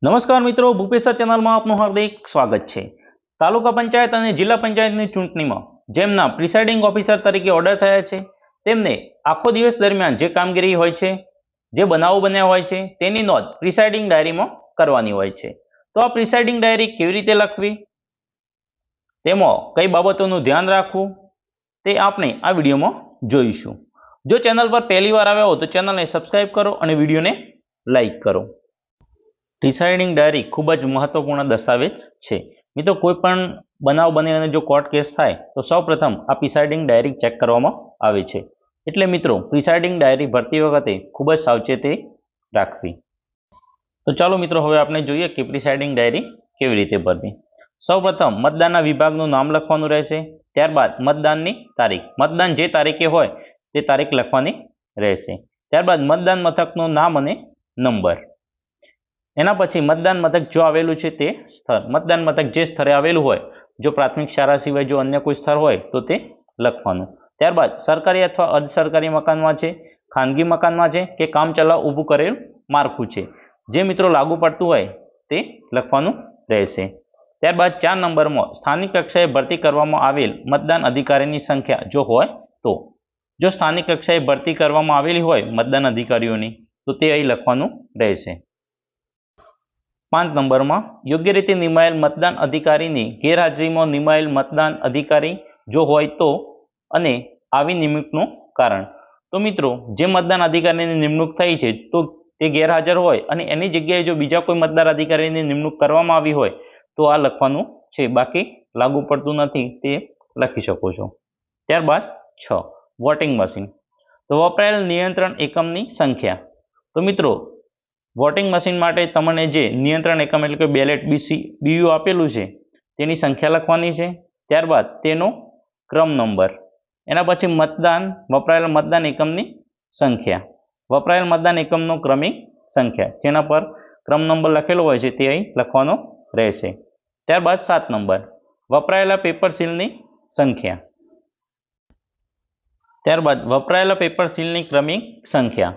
નમસ્કાર મિત્રો, ભૂપેશ્વર ચેનલમાં આપનું હાર્દિક સ્વાગત છે। તાલુકા પંચાયત અને જિલ્લા પંચાયતની ચૂંટણીમાં જેમના પ્રિસાઇડિંગ ઓફિસર તરીકે ઓર્ડર થયા છે તેમને આખો દિવસ દરમિયાન જે કામગીરી હોય છે, જે બનાવો બન્યા હોય છે તેની નોંધ પ્રિસાઇડિંગ ડાયરીમાં કરવાની હોય છે। તો આ પ્રિસાઇડિંગ ડાયરી કેવી રીતે લખવી, તેમાં કઈ બાબતોનું ધ્યાન રાખવું તે આપણે આ વિડીયોમાં જોઈશું। જો ચેનલ પર પહેલી વાર આવ્યા હો તો ચેનલને સબસ્ક્રાઇબ કરો અને વિડીયોને લાઇક કરો। પ્રિસાઇડિંગ ડાયરી ખૂબ જ મહત્વપૂર્ણ દસ્તાવેજ છે મિત્રો। કોઈ પણ બનાવ બને અને જો કોર્ટ કેસ થાય તો સૌપ્રથમ આ પ્રિસાઇડિંગ ડાયરી ચેક કરવામાં આવે છે। એટલે મિત્રો પ્રિસાઇડિંગ ડાયરી ભરતી વખતે ખૂબ જ સાવચેતી રાખવી। તો ચાલો મિત્રો હવે આપણે જોઈએ કે પ્રિસાઇડિંગ ડાયરી કેવી રીતે ભરવી। સૌપ્રથમ મતદાનના વિભાગનું નામ લખવાનું રહેશે, ત્યારબાદ મતદાનની તારીખ, મતદાન જે તારીખે હોય તે તારીખ લખવાની રહેશે, ત્યારબાદ મતદાન મથકનું નામ અને નંબર, એના પછી મતદાન મથક જો આવેલું છે તે સ્થળ, મતદાન મથક જે સ્થળે આવેલું હોય, જો પ્રાથમિક શાળા સિવાય જો અન્ય કોઈ સ્થળ હોય તો તે લખવાનું, ત્યારબાદ સરકારી અથવા અર્ધ સરકારી મકાનમાં છે, ખાનગી મકાનમાં છે કે કામચલાઉ ઊભું કરેલ માળખું છે, જે મિત્રો લાગુ પડતું હોય તે લખવાનું રહેશે। ત્યારબાદ 4 નંબરમાં સ્થાનિક કક્ષાએ ભરતી કરવામાં આવેલ મતદાન અધિકારીની સંખ્યા જો હોય તો, જો સ્થાનિક કક્ષાએ ભરતી કરવામાં આવેલી હોય મતદાન અધિકારીઓની તો તે અહીં લખવાનું રહેશે। 5 નંબરમાં યોગ્ય રીતે નિમાયેલ મતદાન અધિકારીની ગેરહાજરીમાં નિમાયેલ મતદાન અધિકારી જો હોય તો અને આવી નિમણૂકનું કારણ। તો મિત્રો જે મતદાન અધિકારીની નિમણૂક થઈ છે તો તે ગેરહાજર હોય અને એની જગ્યાએ જો બીજા કોઈ મતદાન અધિકારીની નિમણૂક કરવામાં આવી હોય તો આ લખવાનું છે, બાકી લાગુ પડતું નથી તે લખી શકો છો। ત્યારબાદ 6 વોટિંગ મશીન, તો વપરાયેલ નિયંત્રણ એકમની સંખ્યા। તો મિત્રો વોટિંગ મશીન માટે તમને જે નિયંત્રણ એકમ એટલે કે બેલેટ બીયુ આપેલું છે તેની સંખ્યા લખવાની છે, ત્યારબાદ તેનો ક્રમ નંબર, એના પછી વપરાયેલ મતદાન એકમની સંખ્યા, વપરાયેલ મતદાન એકમનો ક્રમિક સંખ્યા જેના પર ક્રમ નંબર લખેલો હોય છે તે અહીં લખવાનો રહેશે। ત્યારબાદ 7 નંબર વપરાયેલા પેપર સીલની સંખ્યા, ત્યારબાદ વપરાયેલા પેપર સીલની ક્રમિક સંખ્યા,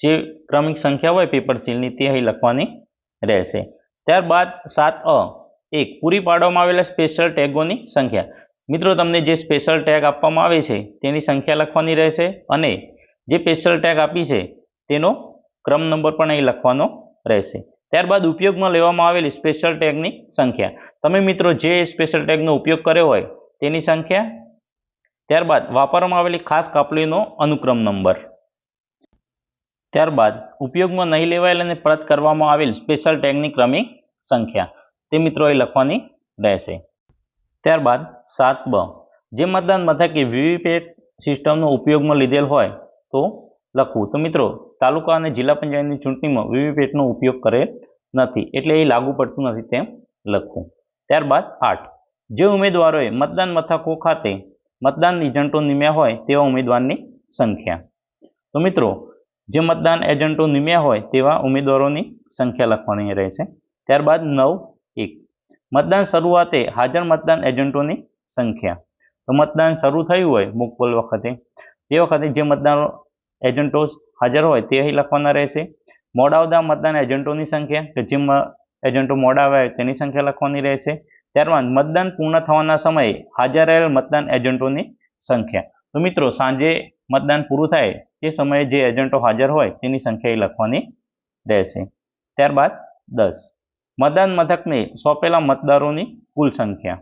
જે ક્રમિક સંખ્યા હોય પેપર સીલની તે અહીં લખવાની રહેશે। ત્યારબાદ 7A 1 પૂરી પાડવામાં આવેલા સ્પેશિયલ ટેગોની સંખ્યા, મિત્રો તમને જે સ્પેશિયલ ટેગ આપવામાં આવે છે તેની સંખ્યા લખવાની રહેશે અને જે સ્પેશિયલ ટેગ આપી છે તેનો ક્રમ નંબર પણ અહીં લખવાનો રહેશે। ત્યારબાદ ઉપયોગમાં લેવામાં આવેલી સ્પેશિયલ ટેગની સંખ્યા, તમે મિત્રો જે સ્પેશિયલ ટેગનો ઉપયોગ કર્યો હોય તેની સંખ્યા, ત્યારબાદ વાપરવામાં આવેલી ખાસ કાપલીનો અનુક્રમ નંબર, ત્યારબાદ ઉપયોગમાં નહીં લેવાયેલ અને પરત કરવામાં આવેલ સ્પેશિયલ ટેગની ક્રમિક સંખ્યા, તે મિત્રો અહીં લખવાની રહેશે। ત્યારબાદ 7B જે મતદાન મથકે વીવીપેટ સિસ્ટમનો ઉપયોગમાં લીધેલ હોય તો લખવું। તો મિત્રો તાલુકા અને જિલ્લા પંચાયતની ચૂંટણીમાં વીવીપેટનો ઉપયોગ કરેલ નથી એટલે એ લાગુ પડતું નથી તેમ લખવું। ત્યારબાદ 8 જે ઉમેદવારોએ મતદાન મથકો ખાતે મતદાન એજન્ટો નિમ્યા હોય તેવા ઉમેદવારની સંખ્યા। તો મિત્રો જે મતદાન એજન્ટો નિમ્યા હોય તેવા ઉમેદવારોની સંખ્યા લખવાની રહેશે। ત્યારબાદ 9.1 મતદાન શરૂઆતે હાજર મતદાન એજન્ટોની સંખ્યા, તો મતદાન શરૂ થયું હોય મોકપોલ વખતે તે વખતે જે મતદાન એજન્ટો હાજર હોય તે અહીં લખવાના રહેશે। મોડા આવતા મતદાન એજન્ટોની સંખ્યા, કે જે એજન્ટો મોડા આવ્યા હોય તેની સંખ્યા લખવાની રહેશે। ત્યારબાદ મતદાન પૂર્ણ થવાના સમયે હાજર રહેલ મતદાન એજન્ટોની સંખ્યા, તો મિત્રો સાંજે મતદાન પૂરું થાય તે સમયે જે એજન્ટો હાજર હોય તેની સંખ્યા અહીં લખવાની રહેશે। ત્યારબાદ 10 મતદાન મથકને સોંપેલા મતદારોની કુલ સંખ્યા,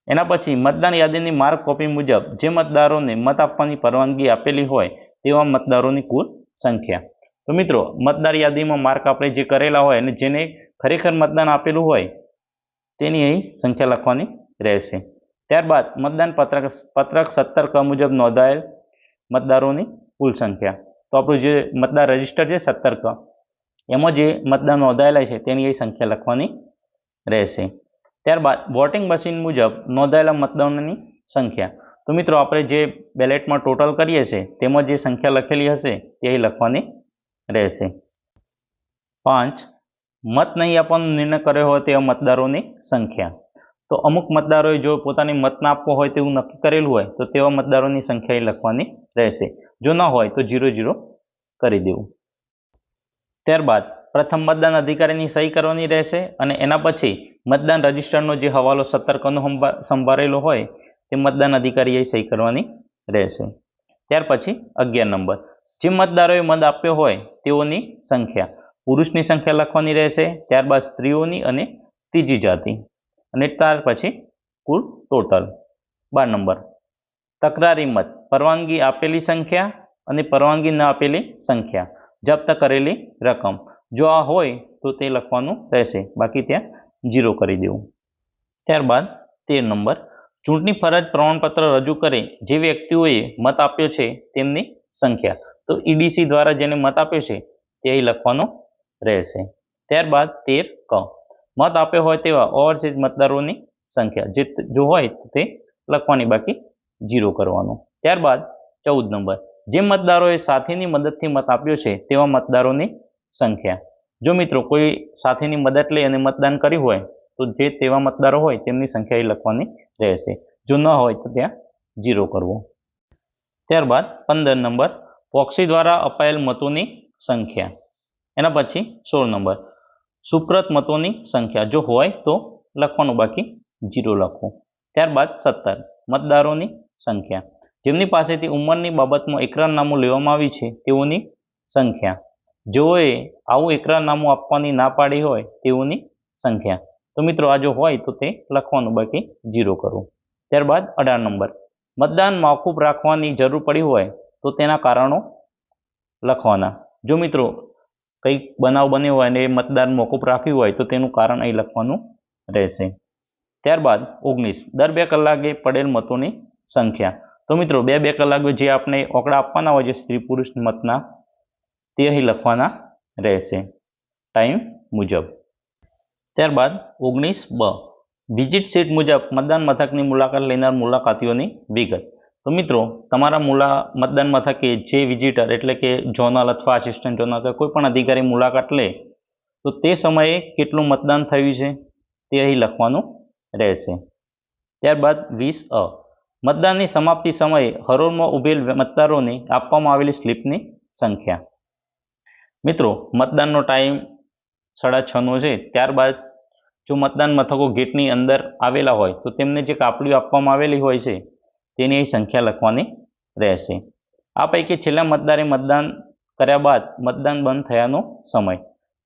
એના પછી મતદાન યાદીની માર્ક કોપી મુજબ જે મતદારોને મત આપવાની પરવાનગી આપેલી હોય તેવા મતદારોની કુલ સંખ્યા। તો મિત્રો મતદાર યાદીમાં માર્ક આપણે જે કરેલા હોય અને જેને ખરેખર મતદાન આપેલું હોય તેની અહીં સંખ્યા લખવાની રહેશે। ત્યારબાદ મતદાન પત્રક 17K મુજબ નોંધાયેલ મતદારોની કુલ સંખ્યા, તો આપણું જે મતદાર રજિસ્ટર છે 17K એમાં જે મતદાન નોંધાયેલા છે તેની અહીં સંખ્યા લખવાની રહેશે। ત્યારબાદ વોટિંગ મશીન મુજબ નોંધાયેલા મતદારોની સંખ્યા, તો મિત્રો આપણે જે બેલેટમાં ટોટલ કરીએ છીએ તેમાં જે સંખ્યા લખેલી હશે તે અહીં લખવાની રહેશે। 5 મત નહીં આપવાનો નિર્ણય કર્યો હોય તેવા મતદારોની સંખ્યા, તો અમુક મતદારોએ જો પોતાની મત ના આપવો હોય તેવું નક્કી કરેલું હોય તો તેવા મતદારોની સંખ્યા અહીં લખવાની રહેશે, જો ન હોય તો 0-0 કરી દેવું। ત્યારબાદ પ્રથમ મતદાન અધિકારીની સહી કરવાની રહેશે અને એના પછી મતદાન રજિસ્ટરનો જે હવાલો સતર્કનો સંભાળેલો હોય તે મતદાન અધિકારીએ સહી કરવાની રહેશે. ત્યાર પછી 11 નંબર, જે મતદારોએ મત આપ્યો હોય તેઓની સંખ્યા. પુરુષની સંખ્યા લખવાની રહેશે, ત્યારબાદ સ્ત્રીઓની અને ત્રીજી જાતિ, અને ત્યાર પછી કુલ ટોટલ. 12 નંબર, તકરારી મત, પરવાનગી આપેલી સંખ્યા અને પરવાનગી ન આપેલી સંખ્યા, જપ્ત કરેલી રકમ. જો આ હોય તો તે લખવાનું રહેશે, બાકી ત્યાં 0 કરી દેવું. ત્યારબાદ 13 નંબર, ચૂંટણી ફરજ પ્રમાણપત્ર રજૂ કરે જે વ્યક્તિઓએ મત આપ્યો છે તેમની સંખ્યા. તો ઈડીસી દ્વારા જેને મત આપ્યો છે તે અહીં લખવાનું રહેશે. ત્યારબાદ 13 ક, મત આપ્યો હોય તેવા ઓવરસીઝ મતદારોની સંખ્યા, જે જો હોય તો તે લખવાની, બાકી 0 કરવાનું. ત્યારબાદ 14 નંબર, જે મતદારોએ સાથીની મદદથી મત આપ્યો છે તેવા મતદારોની સંખ્યા. જો મિત્રો કોઈ સાથીની મદદ લઈ અને મતદાન કર્યું હોય તો જે તેવા મતદારો હોય તેમની સંખ્યા એ લખવાની રહેશે. જો ન હોય તો ત્યાં 0 કરવું. ત્યારબાદ 15 નંબર, પ્રોક્સી દ્વારા અપાયેલ મતોની સંખ્યા. એના પછી 16 નંબર, સુપ્રત મતોની સંખ્યા. જો હોય તો લખવાનું, બાકી 0 લખવું. ત્યારબાદ 17, મતદારોની સંખ્યા. જેમની પાસેથી ઉંમરની બાબતમાં એકરારનામું લેવામાં આવ્યું છે તેઓની સંખ્યા. જેઓએ આવું એકરારનામું આપવાની ના પાડી હોય તેઓની સંખ્યા. તો મિત્રો આ જો હોય તો તે લખવાનું, બાકી 0 કરવું. ત્યારબાદ 18 નંબર, મતદાન મોકૂફ રાખવાની જરૂર પડી હોય તો તેના કારણો લખવાના. જો મિત્રો કંઈક બનાવ બન્યો હોય અને એ મતદાન મોકૂફ રાખ્યું હોય તો તેનું કારણ અહીં લખવાનું રહેશે. ત્યારબાદ 19, દર 2 કલાકે પડેલ મતોની સંખ્યા. તો મિત્રો 2 કલાકે જે આપણે ઓકડા આપવાના હોય છે સ્ત્રી પુરુષ મતના, તે અહીં લખવાના રહેશે ટાઈમ મુજબ. ત્યારબાદ 19 બ, વિઝિટ સીટ મુજબ મતદાન મથકની મુલાકાત લેનાર મુલાકાતીઓની વિગત. તો મિત્રો તમારા મતદાન મથકે જે વિઝિટર એટલે કે ઝોનલ અથવા આસિસ્ટન્ટ ઝોનલ અથવા કોઈ પણ અધિકારી મુલાકાત લે તો તે સમયે કેટલું મતદાન થયું છે તે અહીં લખવાનું રહેશે. ત્યારબાદ 20 અ, મતદાનની સમાપ્તિ સમયે હરોળમાં ઉભેલ મતદારોને આપવામાં આવેલી સ્લીપની સંખ્યા. મિત્રો મતદાનનો ટાઈમ 6:30 છે. ત્યારબાદ જો મતદાન મથકો ગેટની અંદર આવેલા હોય તો તેમને જે કાપડીઓ આપવામાં આવેલી હોય છે તેની અહીં સંખ્યા લખવાની રહેશે. આ પૈકી છેલ્લા મતદારે મતદાન કર્યા બાદ મતદાન બંધ થયાનો સમય.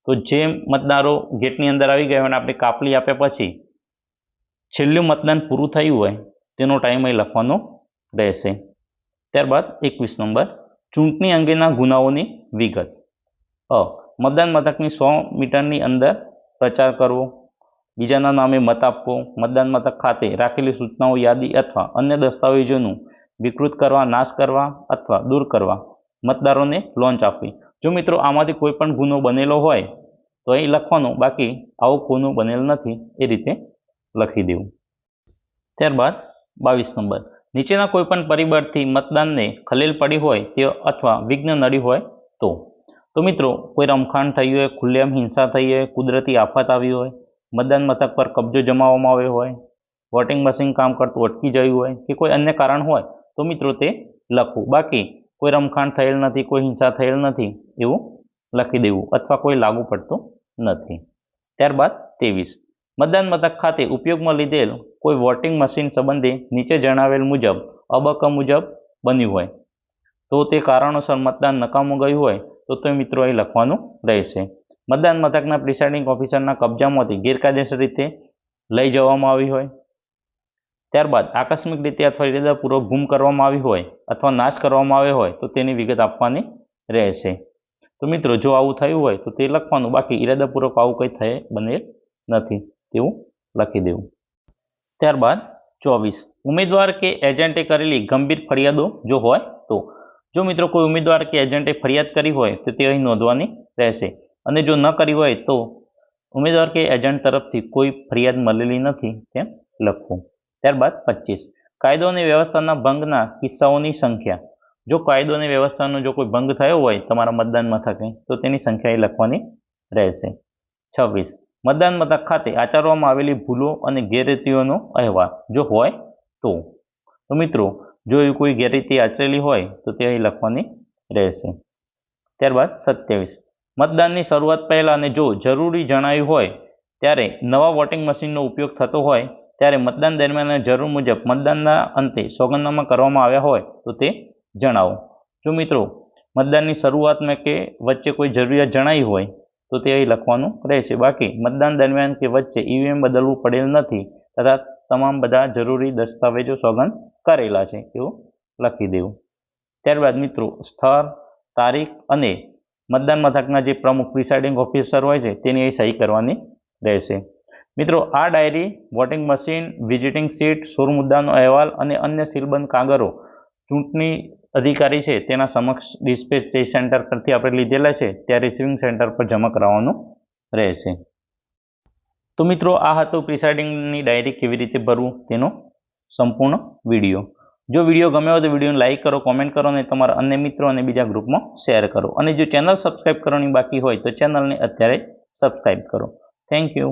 તો જે મતદારો ગેટની અંદર આવી ગયા અને આપણે કાપડી આપ્યા પછી છેલ્લું મતદાન પૂરું થયું હોય તેનો ટાઈમ અહીં લખવાનો રહેશે. ત્યારબાદ 21 નંબર, ચૂંટણી અંગેના ગુનાઓની વિગત. અ, મતદાન મથકની 100 મીટરની અંદર પ્રચાર કરવો, બીજાના નામે મત આપવો, મતદાન મથક ખાતે રાખેલી સૂચનાઓ યાદી અથવા અન્ય દસ્તાવેજોનું વિકૃત કરવા, નાશ કરવા અથવા દૂર કરવા, મતદારોને લોંચ આપવી. જો મિત્રો આમાંથી કોઈ પણ ગુનો બનેલો હોય તો અહીં લખવાનું, બાકી આવો ગુનો બનેલ નથી એ રીતે લખી દેવું. ત્યારબાદ 22 નંબર, નીચેના કોઈ પણ પરિબળથી મતદાનને ખલેલ પડી હોય તે અથવા વિઘ્ન નડ્યું હોય તો મિત્રો કોઈ રમખાણ થઈ હોય, ખુલ્લેઆમ હિંસા થઈ હોય, કુદરતી આફત આવી હોય, મતદાન મથક પર કબજો જમાવવામાં આવ્યો હોય, વોટિંગ મશીન કામ કરતું અટકી ગયું હોય કે કોઈ અન્ય કારણ હોય તો મિત્રો તે લખવું. બાકી કોઈ રમખાણ થયેલ નથી, કોઈ હિંસા થયેલ નથી એવું લખી દેવું, અથવા કોઈ લાગુ પડતું નથી. ત્યારબાદ 23, મતદાન મથક ખાતે ઉપયોગમાં લીધેલ કોઈ વોટિંગ મશીન સંબંધે નીચે જણાવેલ મુજબ અબક મુજબ બન્યું હોય તો તે કારણોસર મતદાન નકામું ગયું હોય તો મિત્રો અહીં લખવાનું રહેશે. મતદાન મથકના પ્રિસાઇડિંગ ઓફિસરના કબજામાંથી ગેરકાયદેસર રીતે લઈ જવામાં આવી હોય. ત્યારબાદ આકસ્મિક રીતે અથવા ઇરાદાપૂર્વક ગુમ કરવામાં આવી હોય અથવા નાશ કરવામાં આવ્યો હોય તો તેની વિગત આપવાની રહેશે. તો મિત્રો જો આવું થયું હોય તો તે લખવાનું, બાકી ઇરાદાપૂર્વક આવું કંઈ થઈ બનેલ નથી તેવું લખી દેવું. ત્યારબાદ 24, ઉમેદવાર કે એજન્ટે કરેલી ગંભીર ફરિયાદો જો હોય તો. જો મિત્રો કોઈ ઉમેદવાર કે એજન્ટે ફરિયાદ કરી હોય તો તે અહીં નોંધવાની રહેશે, અને જો ન કરી હોય તો ઉમેદવાર કે એજન્ટ તરફથી કોઈ ફરિયાદ મળેલી નથી તેમ લખવું. ત્યારબાદ 25, કાયદો અને વ્યવસ્થાના ભંગના કિસ્સાઓની સંખ્યા. જો કાયદો અને વ્યવસ્થાનો જો કોઈ ભંગ થયો હોય તમારા મતદાન મથકે તો તેની સંખ્યા અહીં લખવાની રહેશે. 26, મતદાન મથક ખાતે આચરવામાં આવેલી ભૂલો અને ગેરરીતિઓનો અહેવાલ જો હોય તો મિત્રો જો એવી કોઈ ગેરરીતિ આચરેલી હોય તો તે અહીં લખવાની રહેશે. ત્યારબાદ 27, મતદાનની શરૂઆત પહેલાં અને જો જરૂરી જણાયું હોય ત્યારે નવા વોટિંગ મશીનનો ઉપયોગ થતો હોય ત્યારે મતદાન દરમિયાન જરૂર મુજબ મતદાનના અંતે સોગંદનામા કરવામાં આવ્યા હોય તો તે જણાવો. જો મિત્રો મતદાનની શરૂઆતમાં કે વચ્ચે કોઈ જરૂરિયાત જણાવી હોય તો તે અહીં લખવાનું રહેશે. બાકી મતદાન દરમિયાન કે વચ્ચે ઈવીએમ બદલવું પડેલ નથી તથા તમામ બધા જરૂરી દસ્તાવેજો સોગંદ કરેલા છે એવું લખી દેવું. ત્યારબાદ મિત્રો સ્થળ, તારીખ અને મતદાન મથકના જે પ્રમુખ પ્રિસાઇડિંગ ઓફિસર હોય છે તેની અહીં સહી કરવાની રહેશે. મિત્રો આ diary voting machine, visiting seat, સોર મુદ્દાનો અહેવાલ અને અન્ય સીલબંધ કાગળો ચૂંટણી અધિકારી છે તેના સમક્ષ ડિસ્પેચ તે સેન્ટર પરથી આપણે લીધેલા છે ત્યાં રિસીવિંગ સેન્ટર પર જમા કરાવવાનું રહેશે. તો મિત્રો આ હતું પ્રિસાઇડિંગની ડાયરી કેવી રીતે ભરવું તેનો સંપૂર્ણ વિડીયો. જો વિડીયો ગમ્યો હોય તો વિડીયોને લાઇક કરો, કોમેન્ટ કરો અને તમારા અન્ય મિત્રો અને બીજા ગ્રુપમાં શેર કરો. અને જો ચેનલ સબસ્ક્રાઇબ કરવાની બાકી હોય તો ચેનલને અત્યારે સબસ્ક્રાઇબ કરો. Thank you.